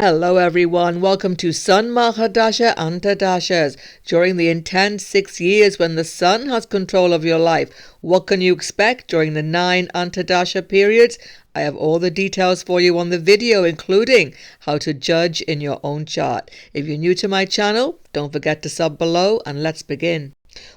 Hello everyone, welcome to Sun Mahadasha Antardashas. During the intense 6 years when the Sun has control of your life, what can you expect during the 9 Antardasha periods? I have all the details for you on the video, including how to judge in your own chart. If you're new to my channel, don't forget to sub below and let's begin.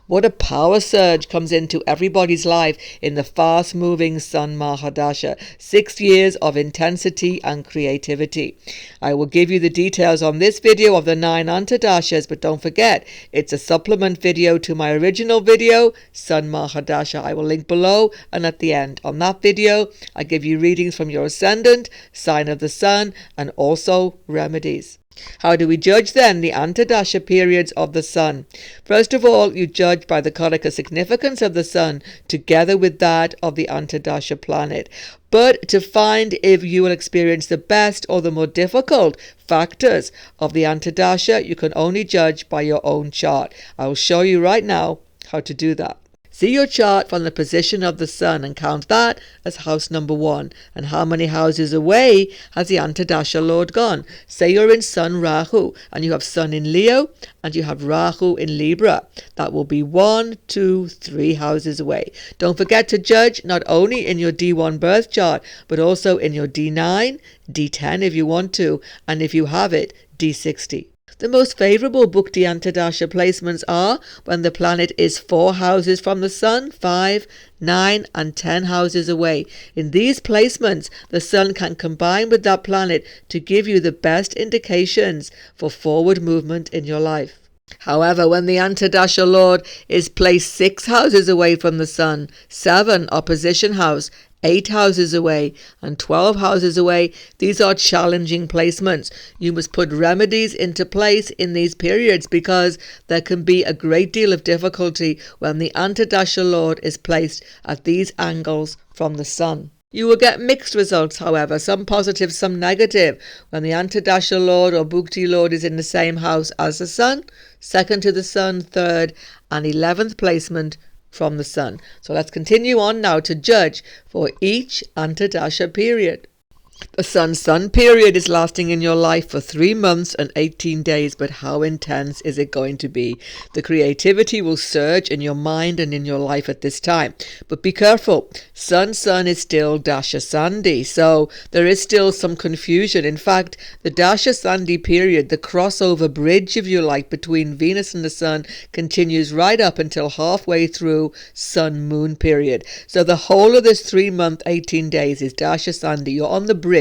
What a power surge comes into everybody's life in the fast-moving Sun Mahadasha. 6 years of intensity and creativity. I will give you the details on this video of the 9 Antardashas, but don't forget, it's a supplement video to my original video, Sun Mahadasha. I will link below and at the end. On that video, I give you readings from your ascendant, sign of the Sun, and also remedies. How do we judge then the Antardasha periods of the Sun? First of all, you judge by the Karaka significance of the Sun together with that of the Antardasha planet. But to find if you will experience the best or the more difficult factors of the Antardasha, you can only judge by your own chart. I will show you right now how to do that. See your chart from the position of the Sun and count that as house number 1. And how many houses away has the Antardasha Lord gone? Say you're in Sun Rahu and you have Sun in Leo and you have Rahu in Libra. That will be 1, 2, 3 houses away. Don't forget to judge not only in your D1 birth chart, but also in your D9, D10 if you want to, and if you have it, D60. The most favourable Bhukti Antardasha placements are when the planet is 4 houses from the Sun, 5, 9 and 10 houses away. In these placements, the Sun can combine with that planet to give you the best indications for forward movement in your life. However, when the Antardasha Lord is placed 6 houses away from the Sun, 7 opposition house, 8 houses away and 12 houses away, these are challenging placements. You must put remedies into place in these periods because there can be a great deal of difficulty when the Antardasha Lord is placed at these angles from the Sun. You will get mixed results, however, some positive, some negative, when the Antardasha Lord or Bhukti Lord is in the same house as the Sun, second to the Sun, 3rd and 11th placement from the Sun. So let's continue on now to judge for each Antardasha period. The Sun period is lasting in your life for 3 months and 18 days, but how intense is it going to be? The creativity will surge in your mind and in your life at this time. But be careful, Sun is still Dasha Sandhi, so there is still some confusion. In fact, the Dasha Sandhi period, the crossover bridge, if you like, between Venus and the Sun continues right up until halfway through Sun-Moon period. So the whole of this 3 month, 18 days is Dasha Sandhi. You're on the bridge.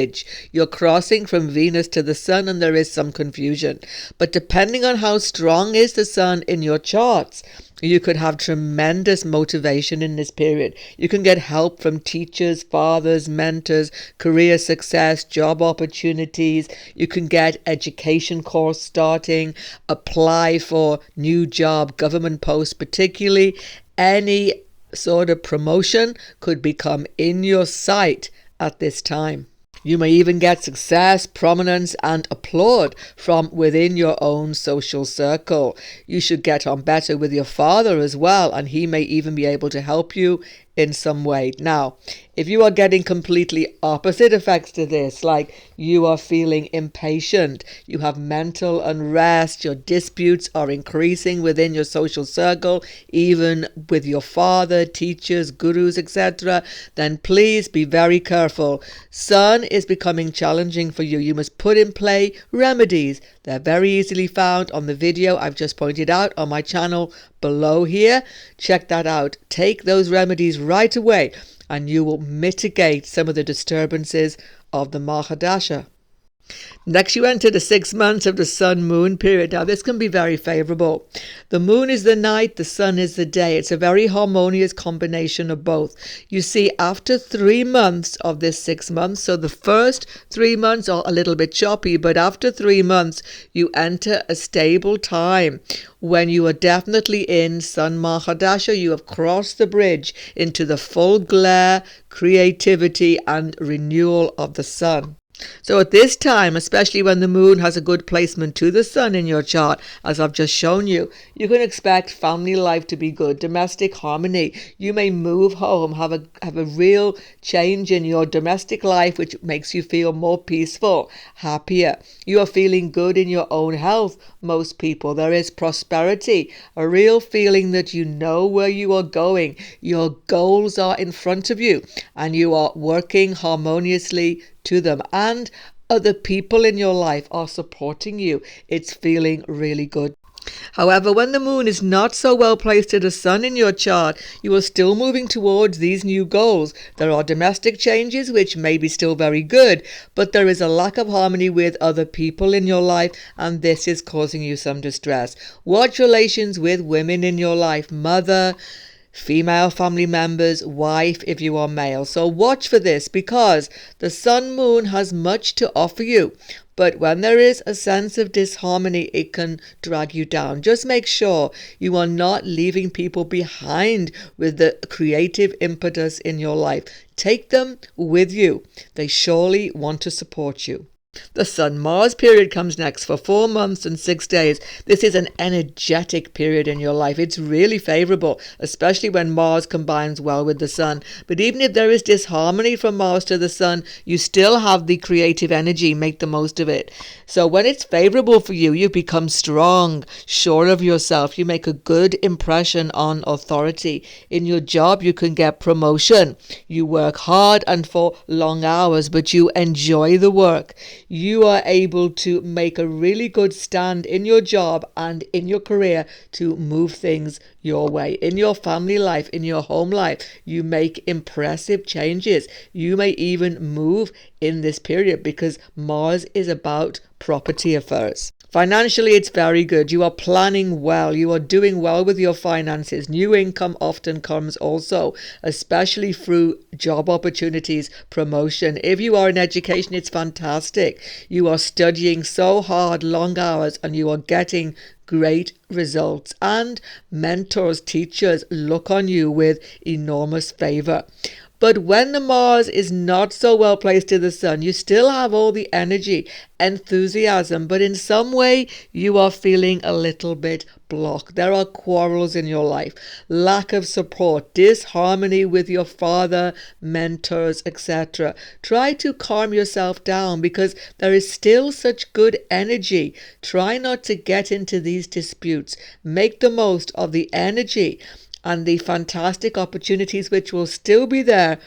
You're crossing from Venus to the Sun and there is some confusion. But depending on how strong is the Sun in your charts, you could have tremendous motivation in this period. You can get help from teachers, fathers, mentors, career success, job opportunities. You can get education course starting, apply for new job, government posts, particularly any sort of promotion could become in your sight at this time. You may even get success, prominence and applaud from within your own social circle. You should get on better with your father as well, and he may even be able to help you in some way. Now, if you are getting completely opposite effects to this, like you are feeling impatient, you have mental unrest, your disputes are increasing within your social circle, even with your father, teachers, gurus, etc., then please be very careful. Sun is becoming challenging for you. You must put in play remedies. They're very easily found on the video I've just pointed out on my channel below here. Check that out. Take those remedies right away and you will mitigate some of the disturbances of the Mahadasha. Next, you enter the 6 months of the Sun-Moon period. Now, this can be very favourable. The Moon is the night, the Sun is the day. It's a very harmonious combination of both. You see, after 3 months of this 6 months, so the first 3 months are a little bit choppy, but after 3 months, you enter a stable time when you are definitely in Sun Mahadasha. You have crossed the bridge into the full glare, creativity and renewal of the Sun. So at this time, especially when the moon has a good placement to the sun in your chart, as I've just shown you, you can expect family life to be good, domestic harmony. You may move home, have a real change in your domestic life, which makes you feel more peaceful, happier. You are feeling good in your own health, most people. There is prosperity, a real feeling that you know where you are going. Your goals are in front of you, and you are working harmoniously to them, and other people in your life are supporting you. It's feeling really good. However, when the moon is not so well placed to the sun in your chart, you are still moving towards these new goals. There are domestic changes which may be still very good, but there is a lack of harmony with other people in your life, and this is causing you some distress. Watch relations with women in your life, mother, female family members, wife if you are male. So watch for this, because the sun moon has much to offer you. But when there is a sense of disharmony, it can drag you down. Just make sure you are not leaving people behind with the creative impetus in your life. Take them with you. They surely want to support you. The Sun-Mars period comes next for 4 months and 6 days. This is an energetic period in your life. It's really favorable, especially when Mars combines well with the Sun. But even if there is disharmony from Mars to the Sun, you still have the creative energy. Make the most of it. So when it's favorable for you, you become strong, sure of yourself. You make a good impression on authority. In your job, you can get promotion. You work hard and for long hours, but you enjoy the work. You are able to make a really good stand in your job and in your career to move things your way. In your family life, in your home life, you make impressive changes. You may even move in this period because Mars is about property affairs. Financially, it's very good. You are planning well. You are doing well with your finances. New income often comes also, especially through job opportunities, promotion. If you are in education, it's fantastic. You are studying so hard, long hours, and you are getting great results. And mentors, teachers look on you with enormous favor. But when the Mars is not so well placed to the Sun, you still have all the energy, enthusiasm, but in some way you are feeling a little bit blocked. There are quarrels in your life, lack of support, disharmony with your father, mentors, etc. Try to calm yourself down because there is still such good energy. Try not to get into these disputes. Make the most of the energy and the fantastic opportunities which will still be there.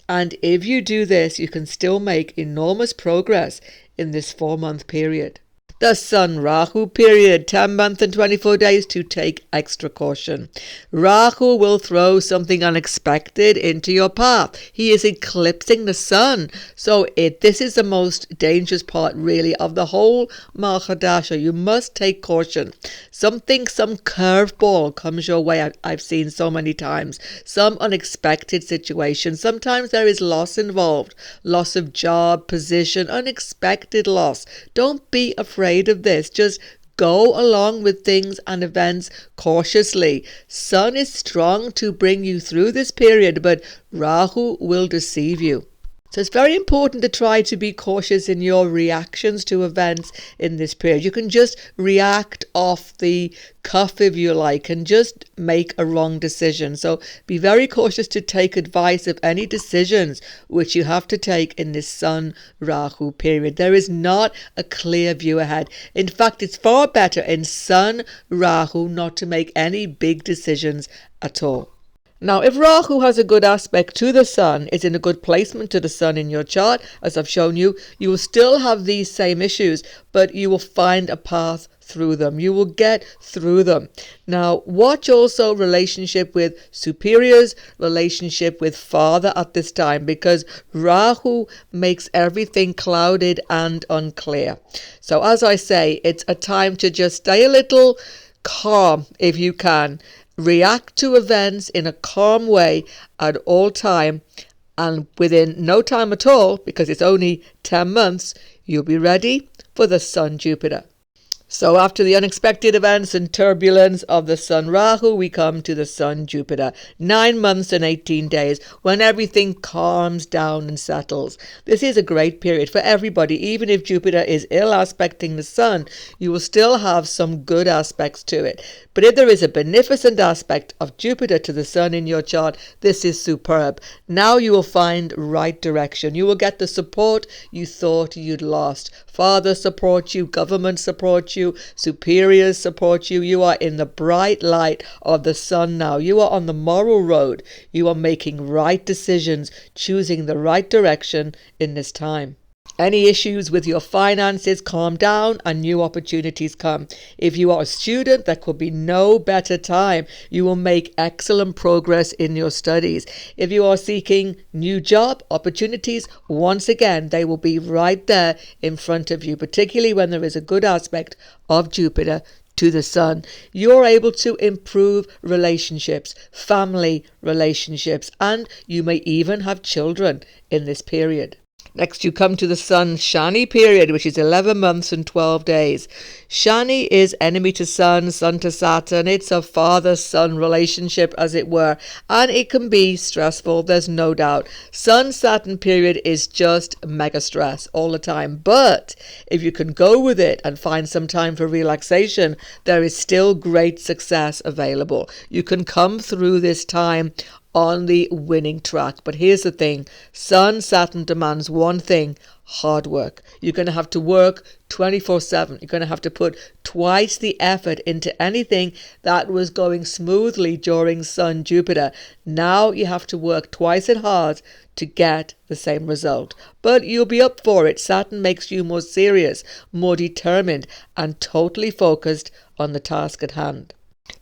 And if you do this, you can still make enormous progress in this 4-month period. The Sun Rahu period, 10 months and 24 days, to take extra caution. Rahu will throw something unexpected into your path. He is eclipsing the Sun. So this is the most dangerous part, really, of the whole Mahadasha. You must take caution. Some curveball comes your way. I've seen so many times. Some unexpected situation. Sometimes there is loss involved. Loss of job, position, unexpected loss. Don't be afraid of this. Just go along with things and events cautiously. Sun is strong to bring you through this period, but Rahu will deceive you. So it's very important to try to be cautious in your reactions to events in this period. You can just react off the cuff, if you like, and just make a wrong decision. So be very cautious to take advice of any decisions which you have to take in this Sun Rahu period. There is not a clear view ahead. In fact, it's far better in Sun Rahu not to make any big decisions at all. Now, if Rahu has a good aspect to the Sun, is in a good placement to the Sun in your chart, as I've shown you, you will still have these same issues, but you will find a path through them. You will get through them. Now, watch also relationship with superiors, relationship with father at this time, because Rahu makes everything clouded and unclear. So as I say, it's a time to just stay a little calm if you can. React to events in a calm way at all time, and within no time at all, because it's only 10 months, you'll be ready for the Sun Jupiter. So after the unexpected events and turbulence of the Sun Rahu, we come to the Sun Jupiter. 9 months and 18 days when everything calms down and settles. This is a great period for everybody. Even if Jupiter is ill aspecting the Sun, you will still have some good aspects to it. But if there is a beneficent aspect of Jupiter to the Sun in your chart, this is superb. Now you will find right direction. You will get the support you thought you'd lost. Father support you, government support you, superiors support you. You are in the bright light of the Sun now. You are on the moral road. You are making right decisions, choosing the right direction in this time. Any issues with your finances calm down and new opportunities come. If you are a student, there could be no better time. You will make excellent progress in your studies. If you are seeking new job opportunities, once again, they will be right there in front of you, particularly when there is a good aspect of Jupiter to the Sun. You're able to improve relationships, family relationships, and you may even have children in this period. Next, you come to the Sun Shani period, which is 11 months and 12 days. Shani is enemy to Sun, Sun to Saturn. It's a father-son relationship, as it were, and it can be stressful, there's no doubt. Sun-Saturn period is just mega stress all the time. But if you can go with it and find some time for relaxation, there is still great success available. You can come through this time on the winning track. But here's the thing, Sun-Saturn demands one thing: hard work. You're going to have to work 24/7. You're going to have to put twice the effort into anything that was going smoothly during Sun-Jupiter. Now you have to work twice as hard to get the same result. But you'll be up for it. Saturn makes you more serious, more determined, and totally focused on the task at hand.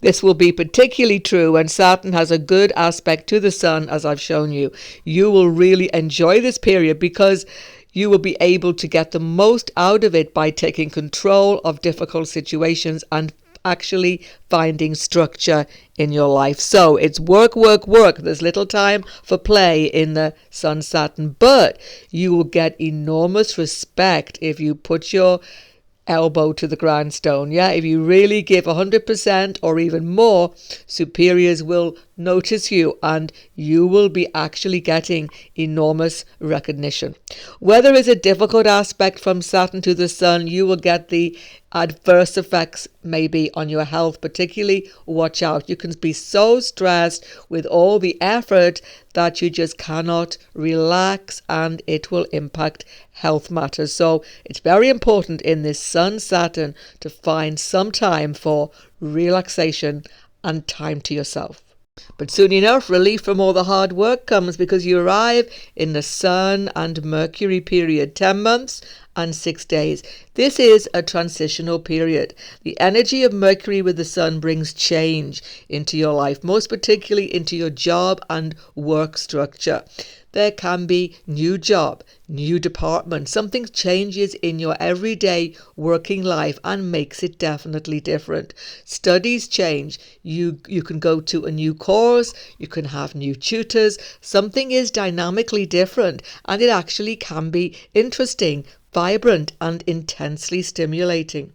This will be particularly true when Saturn has a good aspect to the Sun, as I've shown you. You will really enjoy this period because you will be able to get the most out of it by taking control of difficult situations and actually finding structure in your life. So it's work, work, work. There's little time for play in the Sun-Saturn, but you will get enormous respect if you put your elbow to the grindstone. If you really give 100% or even more, superiors will notice you and you will be actually getting enormous recognition. Where there is a difficult aspect from Saturn to the Sun, you will get the adverse effects maybe on your health. Particularly watch out. You can be so stressed with all the effort that you just cannot relax, and it will impact health matters. So it's very important in this Sun-Saturn to find some time for relaxation and time to yourself. But soon enough, relief from all the hard work comes because you arrive in the Sun and Mercury period, 10 months and 6 days. This is a transitional period. The energy of Mercury with the Sun brings change into your life, most particularly into your job and work structure. There can be new job, new department. Something changes in your everyday working life and makes it definitely different. Studies change. You can go to a new course. You can have new tutors. Something is dynamically different, and it actually can be interesting, vibrant, and intensely stimulating.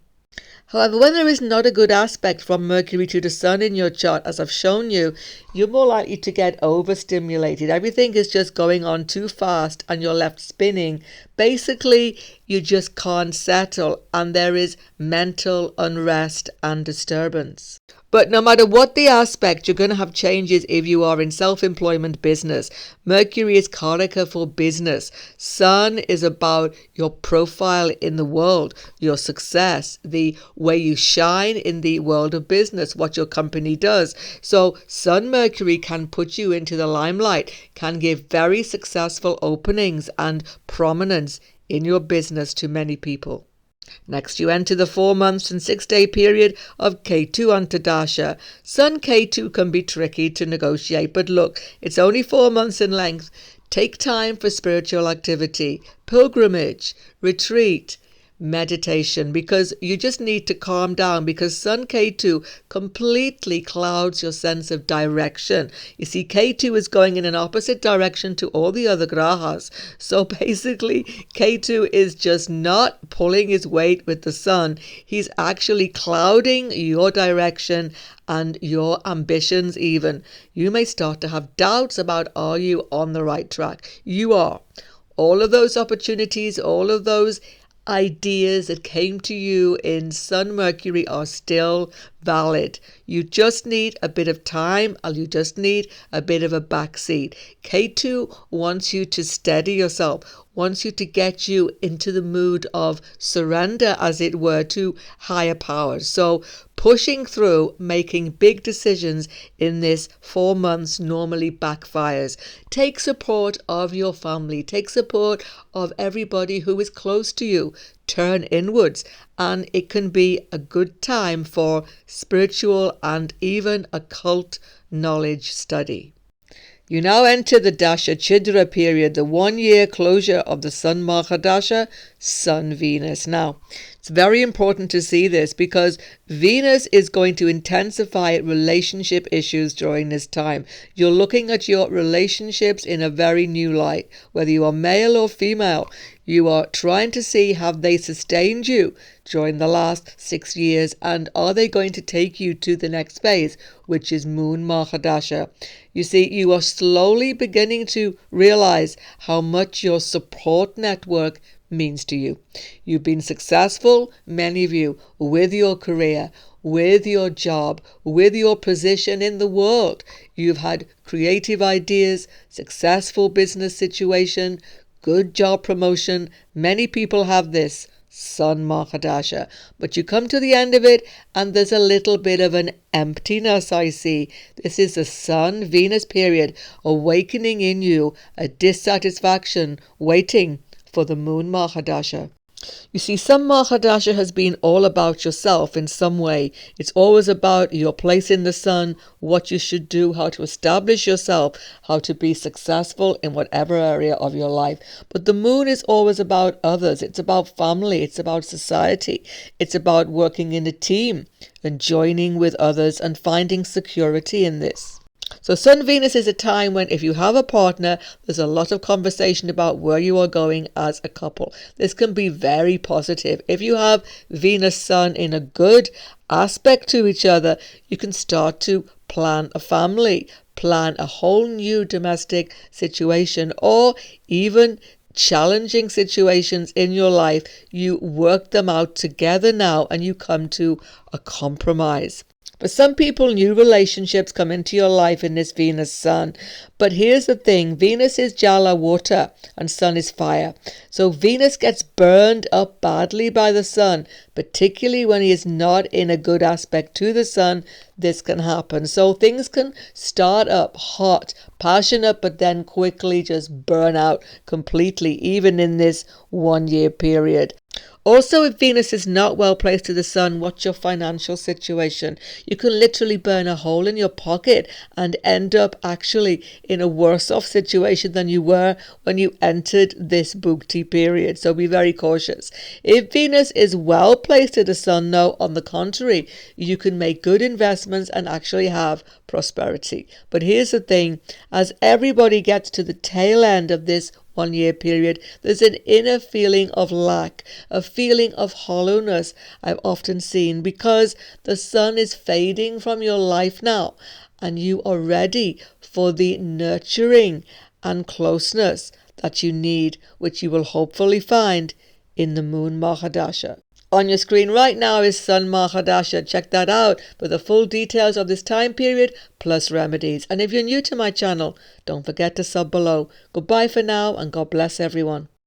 However, when there is not a good aspect from Mercury to the Sun in your chart, as I've shown you, you're more likely to get overstimulated. Everything is just going on too fast and you're left spinning. Basically, you just can't settle and there is mental unrest and disturbance. But no matter what the aspect, you're going to have changes if you are in self-employment business. Mercury is Karaka for business. Sun is about your profile in the world, your success, the way you shine in the world of business, what your company does. So Sun Mercury can put you into the limelight, can give very successful openings and prominence in your business to many people. Next, you enter the 4 months and 6 day period of Ketu Antardasha. Sun Ketu can be tricky to negotiate, but look, it's only 4 months in length. Take time for spiritual activity, pilgrimage, retreat, meditation, because you just need to calm down, because Sun Ketu completely clouds your sense of direction. You see, Ketu is going in an opposite direction to all the other grahas. So basically, Ketu is just not pulling his weight with the sun. He's actually clouding your direction and your ambitions even. You may start to have doubts about, are you on the right track? You are. All of those opportunities, all of those ideas that came to you in Sun Mercury are still valid. You just need a bit of time, and you just need a bit of a backseat. Ketu wants you to steady yourself, wants you to get you into the mood of surrender, as it were, to higher powers. So pushing through, making big decisions in this 4 months normally backfires. Take support of your family, take support of everybody who is close to you. Turn inwards, and it can be a good time for spiritual and even occult knowledge study. You now enter the Dasha Chidra period, the 1 year closure of the Sun Mahadasha, Sun Venus. Now, it's very important to see this, because Venus is going to intensify relationship issues during this time. You're looking at your relationships in a very new light, whether you are male or female. You are trying to see, have they sustained you during the last 6 years, and are they going to take you to the next phase, which is Moon Mahadasha. You see, you are slowly beginning to realize how much your support network means to you. You've been successful, many of you, with your career, with your job, with your position in the world. You've had creative ideas, successful business situation, good job promotion. Many people have this Sun Mahadasha, but you come to the end of it and there's a little bit of an emptiness, I see. This is the Sun Venus period, awakening in you a dissatisfaction, waiting for the Moon Mahadasha. You see, Sun Mahadasha has been all about yourself in some way. It's always about your place in the sun, what you should do, how to establish yourself, how to be successful in whatever area of your life. But the moon is always about others. It's about family. It's about society. It's about working in a team and joining with others and finding security in this. So Sun Venus is a time when, if you have a partner, there's a lot of conversation about where you are going as a couple. This can be very positive. If you have Venus Sun in a good aspect to each other, you can start to plan a family, plan a whole new domestic situation, or even challenging situations in your life. You work them out together now and you come to a compromise. For some people, new relationships come into your life in this Venus Sun. But here's the thing, Venus is Jala, water, and Sun is fire. So Venus gets burned up badly by the Sun, particularly when he is not in a good aspect to the Sun. This can happen. So things can start up hot, passionate, but then quickly just burn out completely, even in this 1 year period. Also, if Venus is not well placed to the Sun, watch your financial situation. You can literally burn a hole in your pocket and end up actually in a worse off situation than you were when you entered this Bhukti period. So be very cautious. If Venus is well placed to the Sun, though, on the contrary, you can make good investments and actually have prosperity. But here's the thing, as everybody gets to the tail end of this 1 year period, there's an inner feeling of lack, a feeling of hollowness I've often seen, because the Sun is fading from your life now and you are ready for the nurturing and closeness that you need, which you will hopefully find in the Moon Mahadasha. On your screen right now is Sun Mahadasha. Check that out for the full details of this time period plus remedies. And if you're new to my channel, don't forget to sub below. Goodbye for now and God bless everyone.